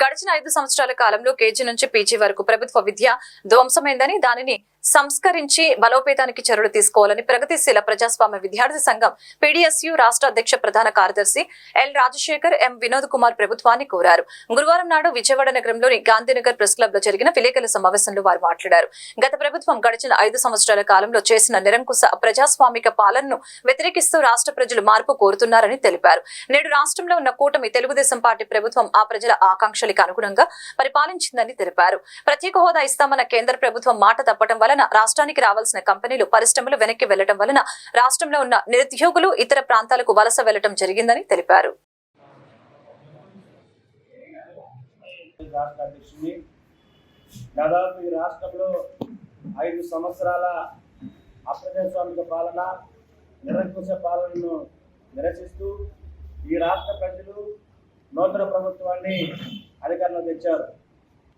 గడిచిన 5 సంవత్సరాల కాలంలో కేజీ నుంచి పీజీ వరకు ప్రభుత్వ విద్య ధ్వంసమైందని దానిని సంస్కరించి బలోపేతానికి చర్యలు తీసుకోవాలని ప్రగతిశీల ప్రజాస్వామ్య విద్యార్థి సంఘం పీడీఎస్యు రాష్ట్ర అధ్యక్ష ప్రధాన కార్యదర్శి ఎల్ రాజశేఖర్ ఎం వినోద్ కుమార్ ప్రభుత్వాన్ని కోరారు. గురువారం నాడు విజయవాడ నగరంలోని గాంధీనగర్ ప్రెస్ క్లబ్ లో జరిగిన విలేకరుల సమావేశంలో వారు మాట్లాడారు. గత ప్రభుత్వం గడిచిన 5 సంవత్సరాల కాలంలో చేసిన నిరంకుశ ప్రజాస్వామిక పాలనను వ్యతిరేకిస్తూ రాష్ట్ర ప్రజలు మార్పు కోరుతున్నారని తెలిపారు. నేడు రాష్ట్రంలో ఉన్న కూటమి తెలుగుదేశం పార్టీ ప్రభుత్వం ఆ ప్రజల ఆకాంక్షలకు అనుగుణంగా పరిపాలించిందని తెలిపారు. ప్రత్యేక హోదా ఇస్తామన్న కేంద్ర ప్రభుత్వం మాట తప్పడం వలన రాష్ట్రానికి రావాల్సిన కంపెనీలు పరిశ్రమలు వెనక్కి వెళ్లడం వలన రాష్ట్రంలో ఉన్న నిరుద్యోగులు ఇతర ప్రాంతాలకు వలస వెళ్లడం జరిగిందని తెలిపారు. దాదాపు ఈ రాష్ట్రంలో 5 సంవత్సరాల అప్రజాస్వామిక పాలన, నిరంకుశ పాలనను నిరసిస్తూ ఈ రాష్ట్ర ప్రజలు నూతన ప్రభుత్వాన్ని అధికారంలోకి తెచ్చారు.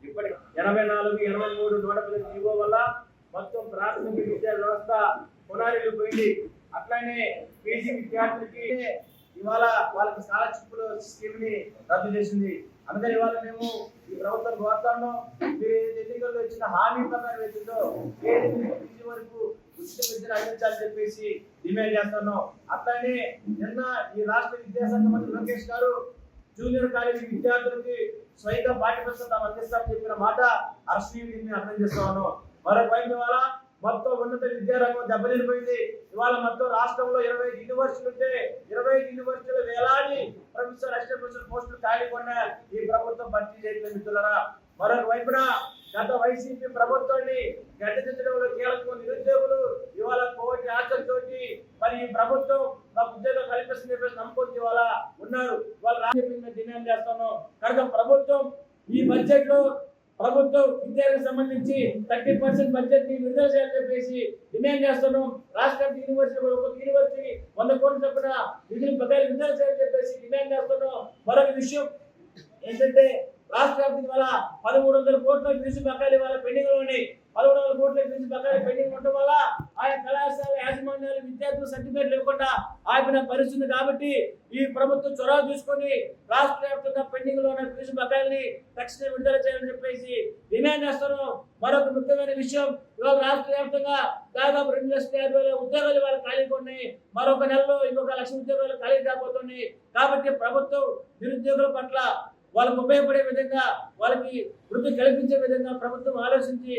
ఇప్పటి 84, 83 నోటబుల్ జీవో వల్ల మొత్తం ప్రాథమిక విద్యా వ్యవస్థ పునారీలు పోయింది. అట్లానే పీజీ విద్యార్థులకి ఇవాళ వాళ్ళకి స్కాలర్షిప్ స్కీమ్ ని రద్దు చేసింది. అందుకని ఇవాళ మేము ఈ ప్రభుత్వం కోరుతాను, మీరు ఎన్నికల్లో ఇచ్చిన హామీ ప్రకారం ఏదో పీజీ వరకు ఉచిత విద్యను అందించాలని చెప్పేసి డిమాండ్ చేస్తున్నాం. అట్లానే నిన్న ఈ రాష్ట్ర విద్యాశాఖ మంత్రి లోకేష్ గారు జూనియర్ కాలేజీ విద్యార్థులకి స్వయంగా పాఠ్యపుస్తకం అందిస్తామని చెప్పిన మాట హర్షణీయాన్ని అర్థం చేస్తా ఉన్నాం. మరొక వైపు ఇవాళ మొత్తం ఉన్నత విద్యారంగం దెబ్బతినిపోయింది. ఇవాళ మొత్తం రాష్ట్రంలో 25 యూనివర్సిటీలు ఉంటే 25 యూనివర్సిటీలు వేలాది ప్రొఫెసర్, అసిస్టెంట్ ప్రొఫెసర్ పోస్టులు ఖాళీ కొన్న ఈ ప్రభుత్వం భర్తీ చేయలేదు మిత్రులరా. మరొక వైపున గత వైసీపీ ప్రభుత్వాన్ని గడ్డదించడంలో కీలక నిరుద్యోగులు ఇవాళ కోటి ఆశలతోటి మరి ఈ ప్రభుత్వం మాకు ఉద్యోగం కల్పిస్తుంది చెప్పేసి నమ్ముకుంటూ ఇవాళ ఉన్నారు. ఇవాళ రాజ్యాంగ డిమాండ్ చేస్తున్నాం. కనుక ప్రభుత్వం ఈ బడ్జెట్ లో ప్రభుత్వం విద్యానికి సంబంధించి 30% బడ్జెట్ ని విడుదల చేయాలని చెప్పేసి డిమాండ్ చేస్తున్నాం. రాష్ట్ర యూనివర్సిటీ ఒక్కొక్క యూనివర్సిటీ 100 కోట్ల చొప్పున నిధులు బకాయిలు విడుదల చేయాలని చెప్పేసి డిమాండ్ చేస్తున్నాం. మరొక విషయం ఏంటంటే రాష్ట్ర వ్యాప్తంగా వల్ల 1300 కోట్ల ఫీజు బకాయిలు వాళ్ళ పెండింగ్ లో ఉన్నాయి. 1300 కోట్ల ఫీజు బకాయిలు పెండింగ్ ఉండడం వల్ల ఆయా కళాశాల యాజమాన్యాలు విద్యార్థులు సర్టిఫికేట్లు ఇవ్వకుండా ఆపిన పరిస్థితి. కాబట్టి ఈ ప్రభుత్వం చొరవ తీసుకొని రాష్ట్ర వ్యాప్తంగా పెండింగ్ లో ఉన్న ఫీజు బకాయిల్ని తక్షణమే విడుదల చేయాలని చెప్పేసి డిమాండ్ చేస్తున్నాం. మరొక ముఖ్యమైన విషయం, ఇవాళ రాష్ట్ర వ్యాప్తంగా దాదాపు 2,50,000 ఉద్యోగాలు వాళ్ళ ఖాళీగా ఉన్నాయి. మరొక నెలలో ఇంకొక 1,00,000 ఉద్యోగాలు ఖాళీ కాబోతున్నాయి. కాబట్టి ప్రభుత్వం నిరుద్యోగుల పట్ల వాళ్ళకు ఉపయోగపడే విధంగా, వాళ్ళకి వృద్ధి కల్పించే విధంగా ప్రభుత్వం ఆలోచించి